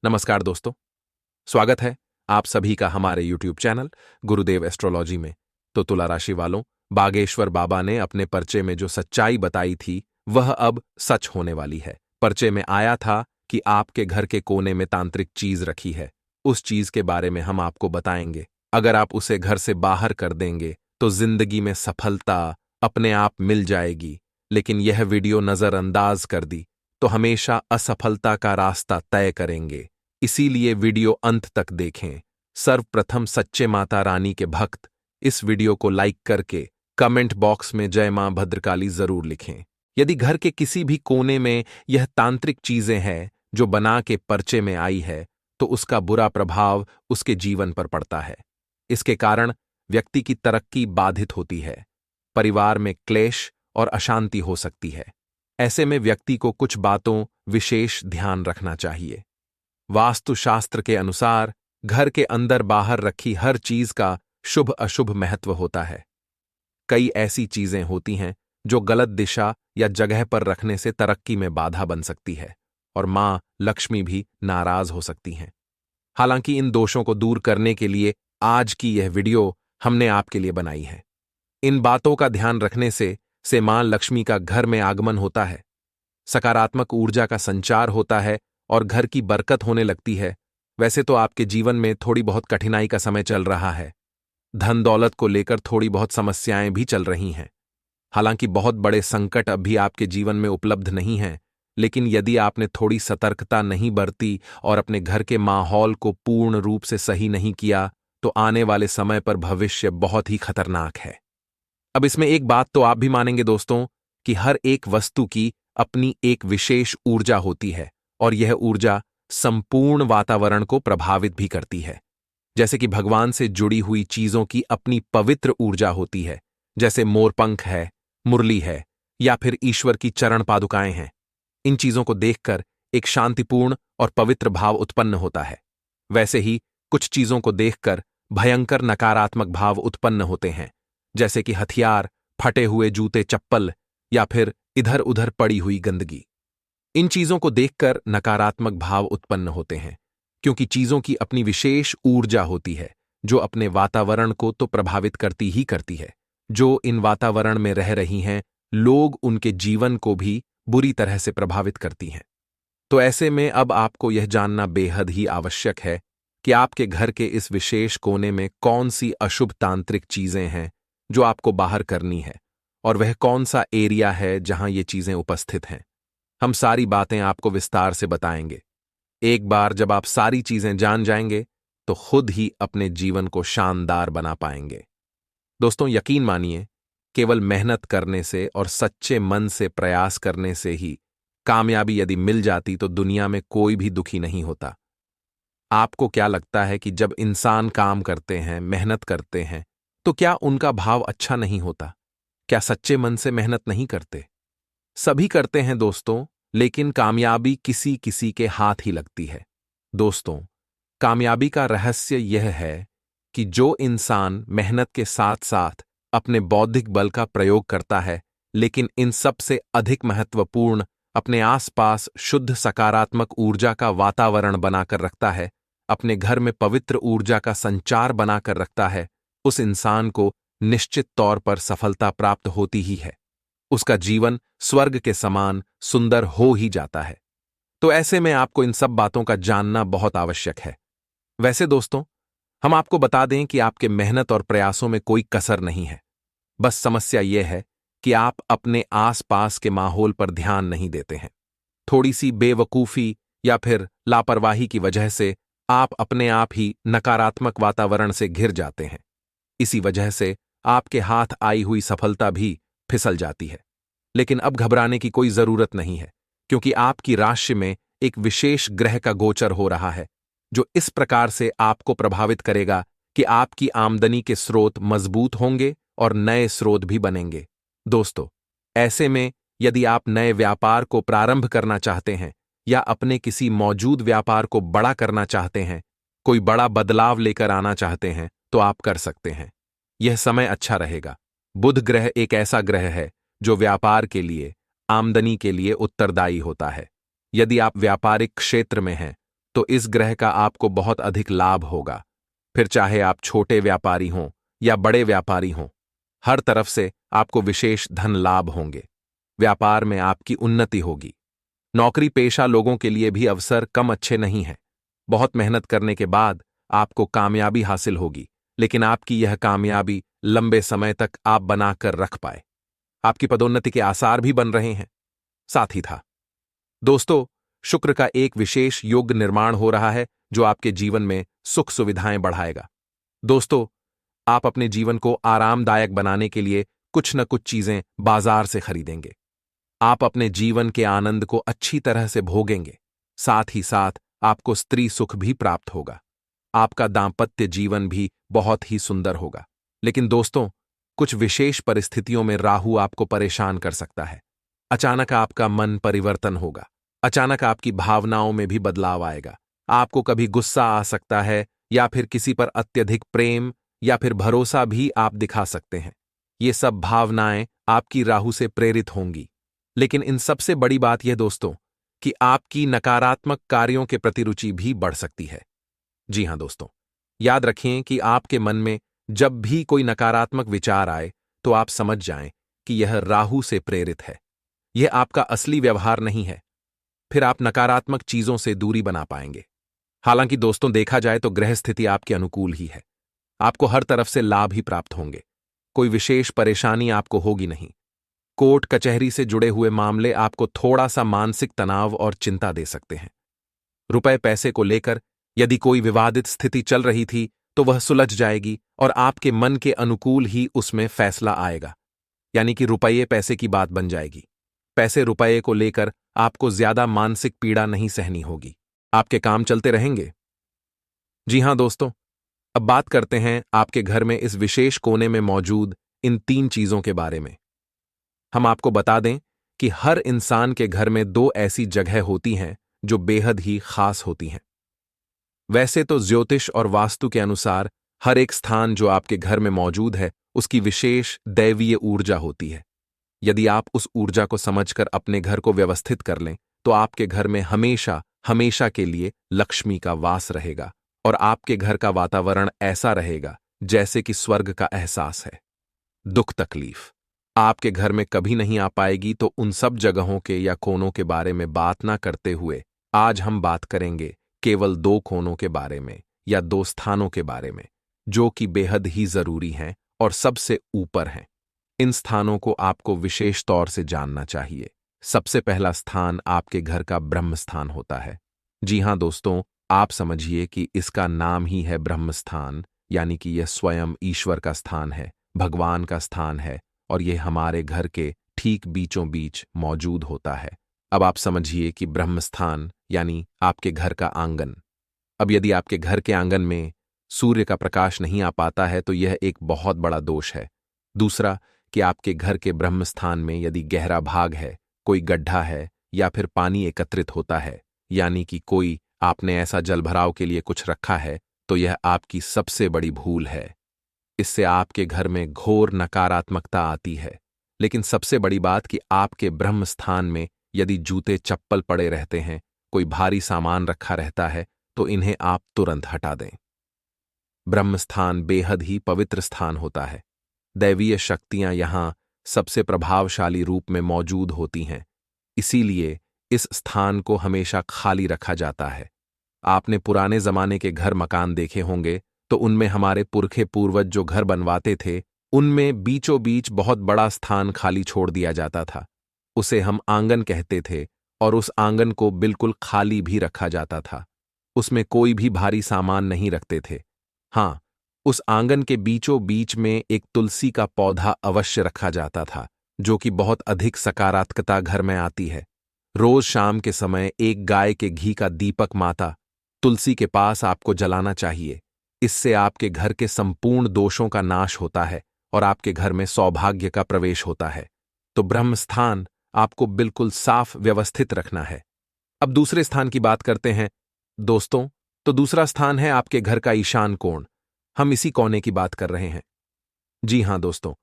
नमस्कार दोस्तों, स्वागत है आप सभी का हमारे YouTube चैनल गुरुदेव एस्ट्रोलॉजी में। तो तुला राशि वालों, बागेश्वर बाबा ने अपने पर्चे में जो सच्चाई बताई थी वह अब सच होने वाली है। पर्चे में आया था कि आपके घर के कोने में तांत्रिक चीज रखी है। उस चीज के बारे में हम आपको बताएंगे। अगर आप उसे घर से बाहर कर देंगे तो जिंदगी में सफलता अपने आप मिल जाएगी, लेकिन यह वीडियो नजरअंदाज कर दी तो हमेशा असफलता का रास्ता तय करेंगे। इसीलिए वीडियो अंत तक देखें। सर्वप्रथम सच्चे माता रानी के भक्त इस वीडियो को लाइक करके कमेंट बॉक्स में जय मां भद्रकाली जरूर लिखें। यदि घर के किसी भी कोने में यह तांत्रिक चीजें हैं जो बना के पर्चे में आई है तो उसका बुरा प्रभाव उसके जीवन पर पड़ता है। इसके कारण व्यक्ति की तरक्की बाधित होती है, परिवार में क्लेश और अशांति हो सकती है। ऐसे में व्यक्ति को कुछ बातों विशेष ध्यान रखना चाहिए। वास्तुशास्त्र के अनुसार घर के अंदर बाहर रखी हर चीज का शुभ अशुभ महत्व होता है। कई ऐसी चीजें होती हैं जो गलत दिशा या जगह पर रखने से तरक्की में बाधा बन सकती है और मां लक्ष्मी भी नाराज हो सकती हैं। हालांकि इन दोषों को दूर करने के लिए आज की यह वीडियो हमने आपके लिए बनाई है। इन बातों का ध्यान रखने से मां लक्ष्मी का घर में आगमन होता है, सकारात्मक ऊर्जा का संचार होता है और घर की बरकत होने लगती है। वैसे तो आपके जीवन में थोड़ी बहुत कठिनाई का समय चल रहा है, धन दौलत को लेकर थोड़ी बहुत समस्याएं भी चल रही हैं। हालांकि बहुत बड़े संकट अभी आपके जीवन में उपलब्ध नहीं हैं, लेकिन यदि आपने थोड़ी सतर्कता नहीं बरती और अपने घर के माहौल को पूर्ण रूप से सही नहीं किया तो आने वाले समय पर भविष्य बहुत ही खतरनाक है। अब इसमें एक बात तो आप भी मानेंगे दोस्तों कि हर एक वस्तु की अपनी एक विशेष ऊर्जा होती है और यह ऊर्जा संपूर्ण वातावरण को प्रभावित भी करती है। जैसे कि भगवान से जुड़ी हुई चीजों की अपनी पवित्र ऊर्जा होती है, जैसे मोरपंख है, मुरली है या फिर ईश्वर की चरण पादुकाएं हैं। इन चीजों को देखकर एक शांतिपूर्ण और पवित्र भाव उत्पन्न होता है। वैसे ही कुछ चीजों को देखकर भयंकर नकारात्मक भाव उत्पन्न होते हैं, जैसे कि हथियार, फटे हुए जूते चप्पल या फिर इधर उधर पड़ी हुई गंदगी। इन चीजों को देखकर नकारात्मक भाव उत्पन्न होते हैं, क्योंकि चीजों की अपनी विशेष ऊर्जा होती है जो अपने वातावरण को तो प्रभावित करती ही करती है। जो इन वातावरण में रह रही हैं, लोग उनके जीवन को भी बुरी तरह से प्रभावित करती हैं। तो ऐसे में अब आपको यह जानना बेहद ही आवश्यक है कि आपके घर के इस विशेष कोने में कौन सी अशुभ तांत्रिक चीजें हैं जो आपको बाहर करनी है और वह कौन सा एरिया है जहां ये चीजें उपस्थित हैं। हम सारी बातें आपको विस्तार से बताएंगे। एक बार जब आप सारी चीजें जान जाएंगे तो खुद ही अपने जीवन को शानदार बना पाएंगे। दोस्तों, यकीन मानिए, केवल मेहनत करने से और सच्चे मन से प्रयास करने से ही कामयाबी यदि मिल जाती तो दुनिया में कोई भी दुखी नहीं होता। आपको क्या लगता है कि जब इंसान काम करते हैं, मेहनत करते हैं, तो क्या उनका भाव अच्छा नहीं होता? क्या सच्चे मन से मेहनत नहीं करते? सभी करते हैं दोस्तों, लेकिन कामयाबी किसी किसी के हाथ ही लगती है। दोस्तों, कामयाबी का रहस्य यह है कि जो इंसान मेहनत के साथ साथ अपने बौद्धिक बल का प्रयोग करता है, लेकिन इन सब से अधिक महत्वपूर्ण अपने आसपास शुद्ध सकारात्मक ऊर्जा का वातावरण बनाकर रखता है, अपने घर में पवित्र ऊर्जा का संचार बनाकर रखता है, उस इंसान को निश्चित तौर पर सफलता प्राप्त होती ही है। उसका जीवन स्वर्ग के समान सुंदर हो ही जाता है। तो ऐसे में आपको इन सब बातों का जानना बहुत आवश्यक है। वैसे दोस्तों, हम आपको बता दें कि आपके मेहनत और प्रयासों में कोई कसर नहीं है। बस समस्या यह है कि आप अपने आसपास के माहौल पर ध्यान नहीं देते हैं। थोड़ी सी बेवकूफी या फिर लापरवाही की वजह से आप अपने आप ही नकारात्मक वातावरण से घिर जाते हैं। इसी वजह से आपके हाथ आई हुई सफलता भी फिसल जाती है। लेकिन अब घबराने की कोई जरूरत नहीं है, क्योंकि आपकी राशि में एक विशेष ग्रह का गोचर हो रहा है जो इस प्रकार से आपको प्रभावित करेगा कि आपकी आमदनी के स्रोत मजबूत होंगे और नए स्रोत भी बनेंगे। दोस्तों, ऐसे में यदि आप नए व्यापार को प्रारंभ करना चाहते हैं या अपने किसी मौजूद व्यापार को बड़ा करना चाहते हैं, कोई बड़ा बदलाव लेकर आना चाहते हैं, तो आप कर सकते हैं। यह समय अच्छा रहेगा। बुध ग्रह एक ऐसा ग्रह है जो व्यापार के लिए, आमदनी के लिए उत्तरदायी होता है। यदि आप व्यापारिक क्षेत्र में हैं तो इस ग्रह का आपको बहुत अधिक लाभ होगा। फिर चाहे आप छोटे व्यापारी हों या बड़े व्यापारी हों, हर तरफ से आपको विशेष धन लाभ होंगे। व्यापार में आपकी उन्नति होगी। नौकरी पेशा लोगों के लिए भी अवसर कम अच्छे नहीं हैं। बहुत मेहनत करने के बाद आपको कामयाबी हासिल होगी, लेकिन आपकी यह कामयाबी लंबे समय तक आप बनाकर रख पाए। आपकी पदोन्नति के आसार भी बन रहे हैं। साथ ही था दोस्तों, शुक्र का एक विशेष योग निर्माण हो रहा है जो आपके जीवन में सुख सुविधाएं बढ़ाएगा। दोस्तों, आप अपने जीवन को आरामदायक बनाने के लिए कुछ न कुछ चीजें बाजार से खरीदेंगे। आप अपने जीवन के आनंद को अच्छी तरह से भोगेंगे। साथ ही साथ आपको स्त्री सुख भी प्राप्त होगा। आपका दांपत्य जीवन भी बहुत ही सुंदर होगा। लेकिन दोस्तों, कुछ विशेष परिस्थितियों में राहु आपको परेशान कर सकता है। अचानक आपका मन परिवर्तन होगा। अचानक आपकी भावनाओं में भी बदलाव आएगा। आपको कभी गुस्सा आ सकता है या फिर किसी पर अत्यधिक प्रेम या फिर भरोसा भी आप दिखा सकते हैं। ये सब भावनाएं आपकी राहु से प्रेरित होंगी। लेकिन इन सबसे बड़ी बात यह दोस्तों कि आपकी नकारात्मक कार्यों के प्रति रुचि भी बढ़ सकती है। जी हां दोस्तों, याद रखें कि आपके मन में जब भी कोई नकारात्मक विचार आए तो आप समझ जाएं कि यह राहु से प्रेरित है। यह आपका असली व्यवहार नहीं है। फिर आप नकारात्मक चीजों से दूरी बना पाएंगे। हालांकि दोस्तों, देखा जाए तो ग्रह स्थिति आपके अनुकूल ही है। आपको हर तरफ से लाभ ही प्राप्त होंगे। कोई विशेष परेशानी आपको होगी नहीं। कोर्ट कचहरी से जुड़े हुए मामले आपको थोड़ा सा मानसिक तनाव और चिंता दे सकते हैं। रुपए पैसे को लेकर यदि कोई विवादित स्थिति चल रही थी तो वह सुलझ जाएगी और आपके मन के अनुकूल ही उसमें फैसला आएगा। यानी कि रुपये पैसे की बात बन जाएगी। पैसे रुपये को लेकर आपको ज्यादा मानसिक पीड़ा नहीं सहनी होगी। आपके काम चलते रहेंगे। जी हां दोस्तों, अब बात करते हैं आपके घर में इस विशेष कोने में मौजूद इन 3 चीजों के बारे में। हम आपको बता दें कि हर इंसान के घर में 2 ऐसी जगह होती हैं जो बेहद ही खास होती हैं। वैसे तो ज्योतिष और वास्तु के अनुसार हर एक स्थान जो आपके घर में मौजूद है उसकी विशेष दैवीय ऊर्जा होती है। यदि आप उस ऊर्जा को समझकर अपने घर को व्यवस्थित कर लें तो आपके घर में हमेशा हमेशा के लिए लक्ष्मी का वास रहेगा और आपके घर का वातावरण ऐसा रहेगा जैसे कि स्वर्ग का एहसास है। दुख तकलीफ आपके घर में कभी नहीं आ पाएगी। तो उन सब जगहों के या कोनों के बारे में बात ना करते हुए आज हम बात करेंगे केवल 2 कोनों के बारे में या 2 स्थानों के बारे में जो कि बेहद ही जरूरी हैं और सबसे ऊपर हैं। इन स्थानों को आपको विशेष तौर से जानना चाहिए। सबसे पहला स्थान आपके घर का ब्रह्म स्थान होता है। जी हां दोस्तों, आप समझिए कि इसका नाम ही है ब्रह्म स्थान, यानी कि यह स्वयं ईश्वर का स्थान है, भगवान का स्थान है और यह हमारे घर के ठीक बीचों बीच मौजूद होता है। अब आप समझिए कि ब्रह्म स्थान यानी आपके घर का आंगन। अब यदि आपके घर के आंगन में सूर्य का प्रकाश नहीं आ पाता है तो यह एक बहुत बड़ा दोष है। दूसरा कि आपके घर के ब्रह्म स्थान में यदि गहरा भाग है, कोई गड्ढा है या फिर पानी एकत्रित होता है, यानी कि कोई आपने ऐसा जलभराव के लिए कुछ रखा है, तो यह आपकी सबसे बड़ी भूल है। इससे आपके घर में घोर नकारात्मकता आती है। लेकिन सबसे बड़ी बात कि आपके ब्रह्म स्थान में यदि जूते चप्पल पड़े रहते हैं, कोई भारी सामान रखा रहता है, तो इन्हें आप तुरंत हटा दें। ब्रह्म स्थान बेहद ही पवित्र स्थान होता है। दैवीय शक्तियां यहां सबसे प्रभावशाली रूप में मौजूद होती हैं। इसीलिए इस स्थान को हमेशा खाली रखा जाता है। आपने पुराने जमाने के घर मकान देखे होंगे तो उनमें हमारे पुरखे पूर्वज जो घर बनवाते थे उनमें बीचों बीच बहुत बड़ा स्थान खाली छोड़ दिया जाता था। उसे हम आंगन कहते थे और उस आंगन को बिल्कुल खाली भी रखा जाता था। उसमें कोई भी भारी सामान नहीं रखते थे। हाँ, उस आंगन के बीचों बीच में एक तुलसी का पौधा अवश्य रखा जाता था जो कि बहुत अधिक सकारात्मकता घर में आती है। रोज शाम के समय एक गाय के घी का दीपक माता तुलसी के पास आपको जलाना चाहिए। इससे आपके घर के संपूर्ण दोषों का नाश होता है और आपके घर में सौभाग्य का प्रवेश होता है। तो ब्रह्म स्थान आपको बिल्कुल साफ व्यवस्थित रखना है। अब दूसरे स्थान की बात करते हैं दोस्तों। तो दूसरा स्थान है आपके घर का ईशान कोण। हम इसी कोने की बात कर रहे हैं। जी हां दोस्तों,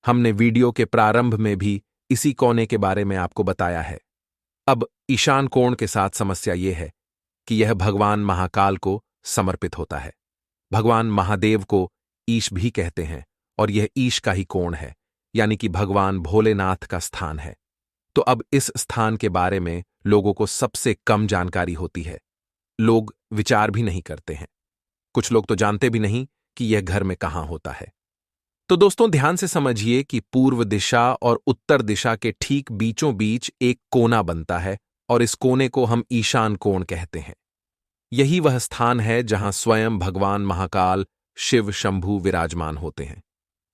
हमने वीडियो के प्रारंभ में भी इसी कोने के बारे में आपको बताया है। अब ईशान कोण के साथ समस्या यह है कि यह भगवान महाकाल को समर्पित होता है। भगवान महादेव को ईश भी कहते हैं और यह ईश का ही कोण है, यानी कि भगवान भोलेनाथ का स्थान है। तो अब इस स्थान के बारे में लोगों को सबसे कम जानकारी होती है। लोग विचार भी नहीं करते हैं। कुछ लोग तो जानते भी नहीं कि यह घर में कहां होता है। तो दोस्तों ध्यान से समझिए कि पूर्व दिशा और उत्तर दिशा के ठीक बीचों बीच एक कोना बनता है और इस कोने को हम ईशान कोण कहते हैं। यही वह स्थान है जहां स्वयं भगवान महाकाल शिव शंभु विराजमान होते हैं।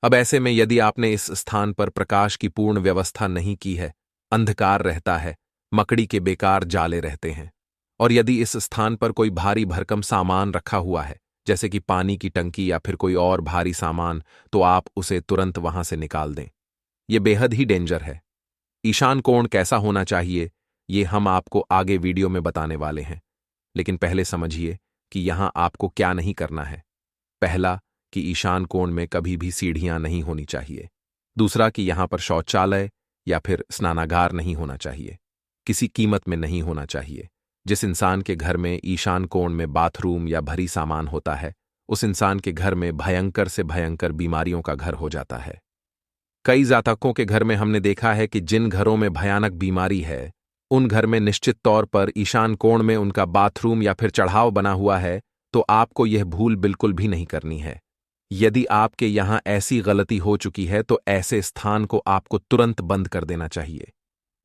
अब ऐसे में यदि आपने इस स्थान पर प्रकाश की पूर्ण व्यवस्था नहीं की है, अंधकार रहता है, मकड़ी के बेकार जाले रहते हैं, और यदि इस स्थान पर कोई भारी भरकम सामान रखा हुआ है, जैसे कि पानी की टंकी या फिर कोई और भारी सामान, तो आप उसे तुरंत वहां से निकाल दें। यह बेहद ही डेंजर है। ईशान कोण कैसा होना चाहिए, ये हम आपको आगे वीडियो में बताने वाले हैं, लेकिन पहले समझिए कि यहां आपको क्या नहीं करना है। पहला, कि ईशान कोण में कभी भी सीढ़ियां नहीं होनी चाहिए। दूसरा, कि यहां पर शौचालय या फिर स्नानागार नहीं होना चाहिए, किसी कीमत में नहीं होना चाहिए। जिस इंसान के घर में ईशान कोण में बाथरूम या भरी सामान होता है, उस इंसान के घर में भयंकर से भयंकर बीमारियों का घर हो जाता है। कई जातकों के घर में हमने देखा है कि जिन घरों में भयानक बीमारी है, उन घर में निश्चित तौर पर ईशान कोण में उनका बाथरूम या फिर चढ़ाव बना हुआ है। तो आपको यह भूल बिल्कुल भी नहीं करनी है। यदि आपके यहां ऐसी गलती हो चुकी है तो ऐसे स्थान को आपको तुरंत बंद कर देना चाहिए।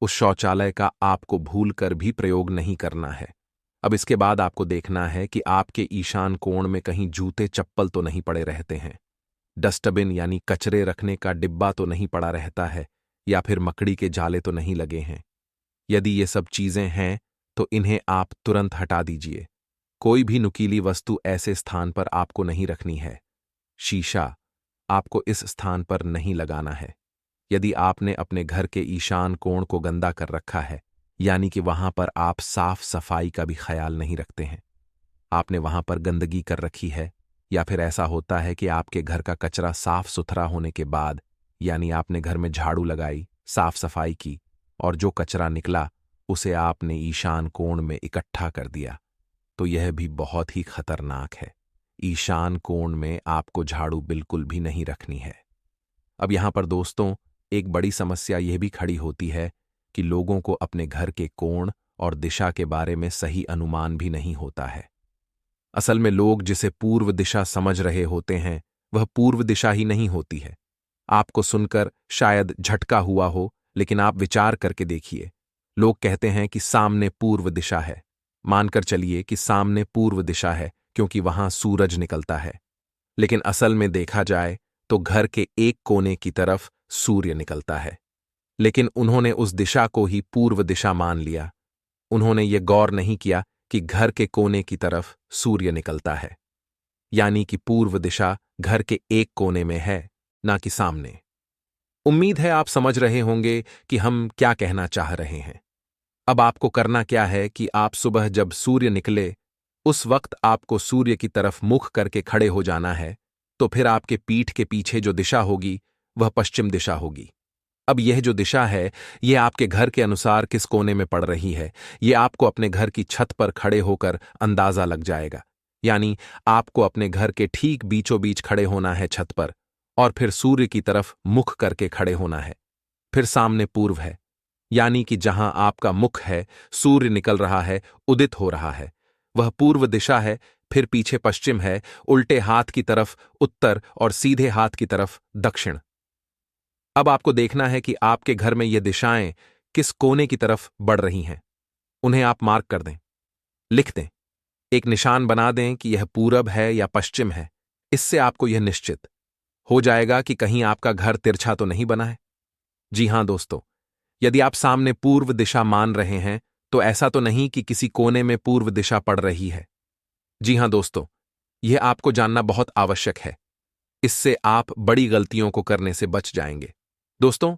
उस शौचालय का आपको भूल कर भी प्रयोग नहीं करना है। अब इसके बाद आपको देखना है कि आपके ईशान कोण में कहीं जूते चप्पल तो नहीं पड़े रहते हैं, डस्टबिन यानी कचरे रखने का डिब्बा तो नहीं पड़ा रहता है, या फिर मकड़ी के जाले तो नहीं लगे हैं। यदि ये सब चीजें हैं तो इन्हें आप तुरंत हटा दीजिए। कोई भी नुकीली वस्तु ऐसे स्थान पर आपको नहीं रखनी है। शीशा आपको इस स्थान पर नहीं लगाना है। यदि आपने अपने घर के ईशान कोण को गंदा कर रखा है, यानी कि वहां पर आप साफ सफाई का भी ख्याल नहीं रखते हैं, आपने वहां पर गंदगी कर रखी है, या फिर ऐसा होता है कि आपके घर का कचरा साफ सुथरा होने के बाद, यानी आपने घर में झाड़ू लगाई, साफ सफाई की, और जो कचरा निकला उसे आपने ईशान कोण में इकट्ठा कर दिया, तो यह भी बहुत ही खतरनाक है। ईशान कोण में आपको झाड़ू बिल्कुल भी नहीं रखनी है। अब यहां पर दोस्तों एक बड़ी समस्या यह भी खड़ी होती है कि लोगों को अपने घर के कोण और दिशा के बारे में सही अनुमान भी नहीं होता है। असल में लोग जिसे पूर्व दिशा समझ रहे होते हैं, वह पूर्व दिशा ही नहीं होती है। आपको सुनकर शायद झटका हुआ हो, लेकिन आप विचार करके देखिए। लोग कहते हैं कि सामने पूर्व दिशा है। मानकर चलिए कि सामने पूर्व दिशा है क्योंकि वहां सूरज निकलता है, लेकिन असल में देखा जाए तो घर के एक कोने की तरफ सूर्य निकलता है। लेकिन उन्होंने उस दिशा को ही पूर्व दिशा मान लिया। उन्होंने ये गौर नहीं किया कि घर के कोने की तरफ सूर्य निकलता है, यानी कि पूर्व दिशा घर के एक कोने में है, ना कि सामने। उम्मीद है आप समझ रहे होंगे कि हम क्या कहना चाह रहे हैं। अब आपको करना क्या है कि आप सुबह जब सूर्य निकले, उस वक्त आपको सूर्य की तरफ मुख करके खड़े हो जाना है। तो फिर आपके पीठ के पीछे जो दिशा होगी वह पश्चिम दिशा होगी। अब यह जो दिशा है, यह आपके घर के अनुसार किस कोने में पड़ रही है, यह आपको अपने घर की छत पर खड़े होकर अंदाजा लग जाएगा। यानी आपको अपने घर के ठीक बीचों बीच खड़े होना है छत पर, और फिर सूर्य की तरफ मुख करके खड़े होना है। फिर सामने पूर्व है, यानी कि जहां आपका मुख है, सूर्य निकल रहा है, उदित हो रहा है, वह पूर्व दिशा है। फिर पीछे पश्चिम है, उल्टे हाथ की तरफ उत्तर और सीधे हाथ की तरफ दक्षिण। अब आपको देखना है कि आपके घर में ये दिशाएं किस कोने की तरफ बढ़ रही हैं। उन्हें आप मार्क कर दें, लिख दें, एक निशान बना दें कि यह पूरब है या पश्चिम है। इससे आपको यह निश्चित हो जाएगा कि कहीं आपका घर तिरछा तो नहीं बना है। जी हां दोस्तों, यदि आप सामने पूर्व दिशा मान रहे हैं तो ऐसा तो नहीं कि किसी कोने में पूर्व दिशा पड़ रही है। जी हां दोस्तों, यह आपको जानना बहुत आवश्यक है। इससे आप बड़ी गलतियों को करने से बच जाएंगे। दोस्तों,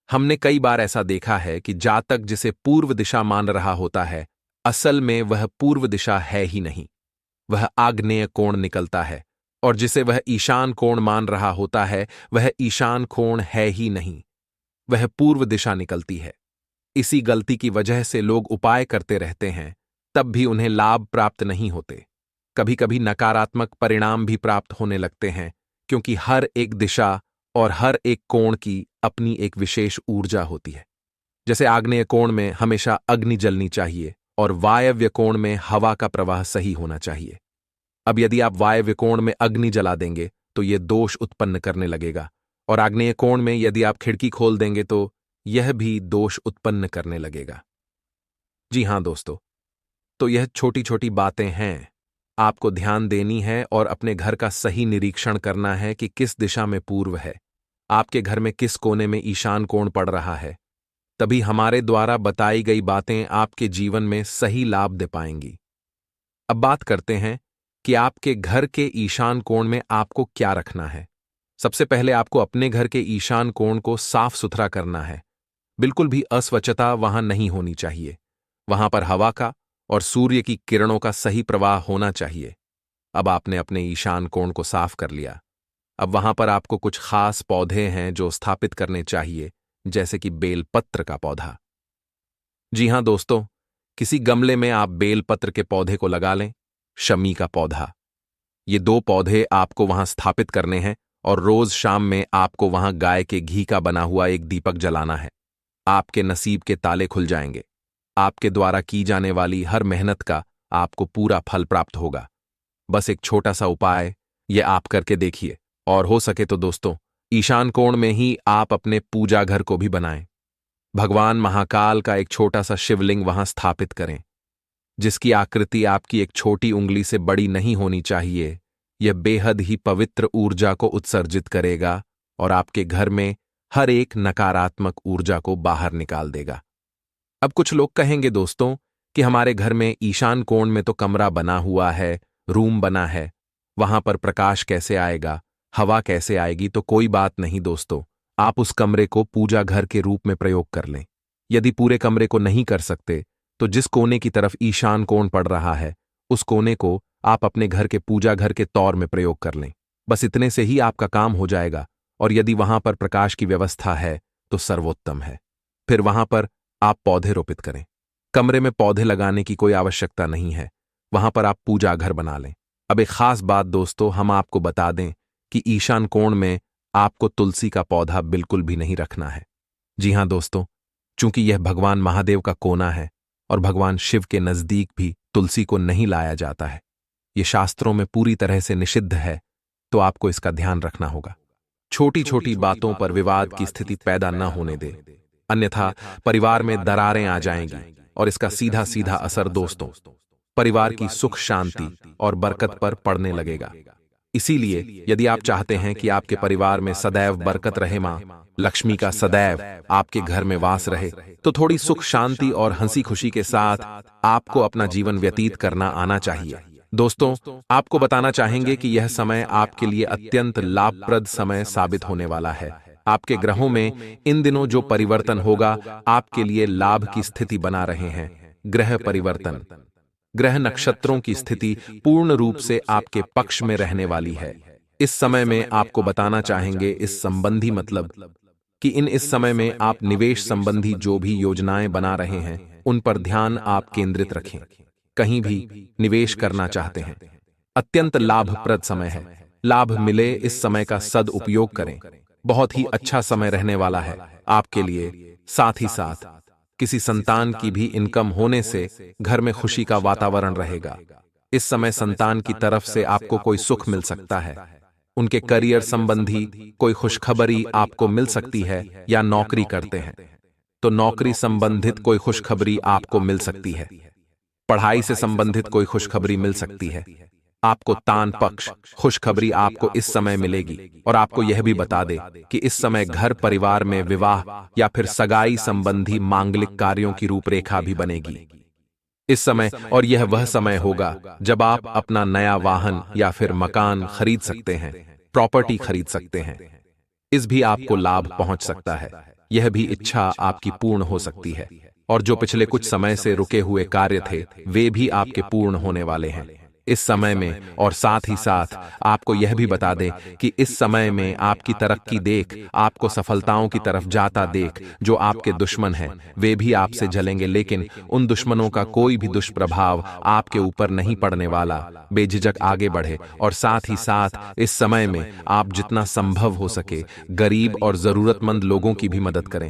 हमने कई बार ऐसा देखा है कि जातक जिसे पूर्व दिशा मान रहा होता है, असल में वह पूर्व दिशा है ही नहीं, वह आग्नेय कोण निकलता है, और जिसे वह ईशान कोण मान रहा होता है, वह ईशान कोण है ही नहीं, वह पूर्व दिशा निकलती है। इसी गलती की वजह से लोग उपाय करते रहते हैं, तब भी उन्हें लाभ प्राप्त नहीं होते। कभी कभी नकारात्मक परिणाम भी प्राप्त होने लगते हैं, क्योंकि हर एक दिशा और हर एक कोण की अपनी एक विशेष ऊर्जा होती है। जैसे आग्नेय कोण में हमेशा अग्नि जलनी चाहिए और वायव्य कोण में हवा का प्रवाह सही होना चाहिए। अब यदि आप वायव्य कोण में अग्नि जला देंगे तो यह दोष उत्पन्न करने लगेगा, और आग्नेय कोण में यदि आप खिड़की खोल देंगे तो यह भी दोष उत्पन्न करने लगेगा। जी हां दोस्तों, तो यह छोटी छोटी बातें हैं, आपको ध्यान देनी है और अपने घर का सही निरीक्षण करना है कि किस दिशा में पूर्व है, आपके घर में किस कोने में ईशान कोण पड़ रहा है। तभी हमारे द्वारा बताई गई बातें आपके जीवन में सही लाभ दे पाएंगी। अब बात करते हैं कि आपके घर के ईशान कोण में आपको क्या रखना है। सबसे पहले आपको अपने घर के ईशान कोण को साफ सुथरा करना है। बिल्कुल भी अस्वच्छता वहां नहीं होनी चाहिए। वहां पर हवा का और सूर्य की किरणों का सही प्रवाह होना चाहिए। अब आपने अपने ईशान कोण को साफ कर लिया। अब वहां पर आपको कुछ खास पौधे हैं जो स्थापित करने चाहिए, जैसे कि बेलपत्र का पौधा। जी हां दोस्तों, किसी गमले में आप बेलपत्र के पौधे को लगा लें। शमी का पौधा, ये 2 पौधे आपको वहां स्थापित करने हैं और रोज शाम में आपको वहां गाय के घी का बना हुआ एक दीपक जलाना है। आपके नसीब के ताले खुल जाएंगे। आपके द्वारा की जाने वाली हर मेहनत का आपको पूरा फल प्राप्त होगा। बस एक छोटा सा उपाय ये आप करके देखिए, और हो सके तो दोस्तों ईशान कोण में ही आप अपने पूजा घर को भी बनाएं। भगवान महाकाल का एक छोटा सा शिवलिंग वहां स्थापित करें, जिसकी आकृति आपकी एक छोटी उंगली से बड़ी नहीं होनी चाहिए। यह बेहद ही पवित्र ऊर्जा को उत्सर्जित करेगा और आपके घर में हर एक नकारात्मक ऊर्जा को बाहर निकाल देगा। अब कुछ लोग कहेंगे दोस्तों कि हमारे घर में ईशान कोण में तो कमरा बना हुआ है, रूम बना है, वहां पर प्रकाश कैसे आएगा, हवा कैसे आएगी। तो कोई बात नहीं दोस्तों, आप उस कमरे को पूजा घर के रूप में प्रयोग कर लें। यदि पूरे कमरे को नहीं कर सकते तो जिस कोने की तरफ ईशान कोण पड़ रहा है उस कोने को आप अपने घर के पूजा घर के तौर में प्रयोग कर लें। बस इतने से ही आपका काम हो जाएगा। और यदि वहां पर प्रकाश की व्यवस्था है तो सर्वोत्तम है। फिर वहां पर आप पौधे रोपित करें। कमरे में पौधे लगाने की कोई आवश्यकता नहीं है, वहां पर आप पूजा घर बना लें। अब एक खास बात दोस्तों, हम आपको बता दें कि ईशान कोण में आपको तुलसी का पौधा बिल्कुल भी नहीं रखना है। जी हां दोस्तों, चूंकि यह भगवान महादेव का कोना है और भगवान शिव के नजदीक भी तुलसी को नहीं लाया जाता है। यह शास्त्रों में पूरी तरह से निषिद्ध है, तो आपको इसका ध्यान रखना होगा। छोटी छोटी बातों पर विवाद की स्थिति पैदा न होने दे, अन्यथा परिवार में दरारें आ जाएंगी और इसका सीधा सीधा असर दोस्तों परिवार की सुख शांति और बरकत पर पड़ने लगेगा। इसीलिए यदि आप चाहते हैं कि आपके परिवार में सदैव बरकत रहे, मां लक्ष्मी का सदैव आपके घर में वास रहे, तो थोड़ी सुख शांति और हंसी खुशी के साथ आपको अपना जीवन व्यतीत करना आना चाहिए। दोस्तों, आपको बताना चाहेंगे कि यह समय आपके लिए अत्यंत लाभप्रद समय साबित होने वाला है। आपके ग्रहों में इन दिनों जो परिवर्तन होगा आपके लिए लाभ की स्थिति बना रहे हैं। ग्रह परिवर्तन, ग्रह नक्षत्रों की स्थिति पूर्ण रूप से आपके पक्ष में रहने वाली है। इस समय में आपको बताना चाहेंगे इस संबंधी मतलब कि इस समय में आप निवेश संबंधी जो भी योजनाएं बना रहे हैं उन पर ध्यान आप केंद्रित रखें। कहीं भी निवेश करना चाहते हैं, अत्यंत लाभप्रद समय है। लाभ मिले इस समय का सदुपयोग करें। बहुत ही अच्छा समय रहने वाला है आपके लिए। साथ ही साथ किसी संतान की भी इनकम होने से घर में खुशी का वातावरण रहेगा। इस समय संतान की तरफ से आपको कोई सुख मिल सकता है। उनके करियर संबंधी कोई खुशखबरी आपको मिल सकती है, या नौकरी करते हैं तो नौकरी संबंधित कोई खुशखबरी आपको मिल सकती है। पढ़ाई से संबंधित कोई खुशखबरी मिल सकती है। आपको तान पक्ष खुशखबरी आपको इस समय मिलेगी। और आपको यह भी बता दे कि इस समय घर परिवार में विवाह या फिर सगाई संबंधी मांगलिक कार्यों की रूपरेखा भी बनेगी इस समय। और यह वह समय होगा जब आप अपना नया वाहन या फिर मकान खरीद सकते हैं, प्रॉपर्टी खरीद सकते हैं। इस भी आपको लाभ पहुंच सकता है। यह भी इच्छा आपकी पूर्ण हो सकती है। और जो पिछले कुछ समय से रुके हुए कार्य थे वे भी आपके पूर्ण होने वाले हैं। इस समय में, और साथ ही साथ आपको यह भी बता दें कि इस समय में आपकी तरक्की देख, आपको सफलताओं की तरफ जाता देख, जो आपके दुश्मन हैं वे भी आपसे जलेंगे, लेकिन उन दुश्मनों का कोई भी दुष्प्रभाव आपके ऊपर नहीं पड़ने वाला। बेझिझक आगे बढ़े, और साथ ही साथ इस समय में आप जितना संभव हो सके गरीब और जरूरतमंद लोगों की भी मदद करें।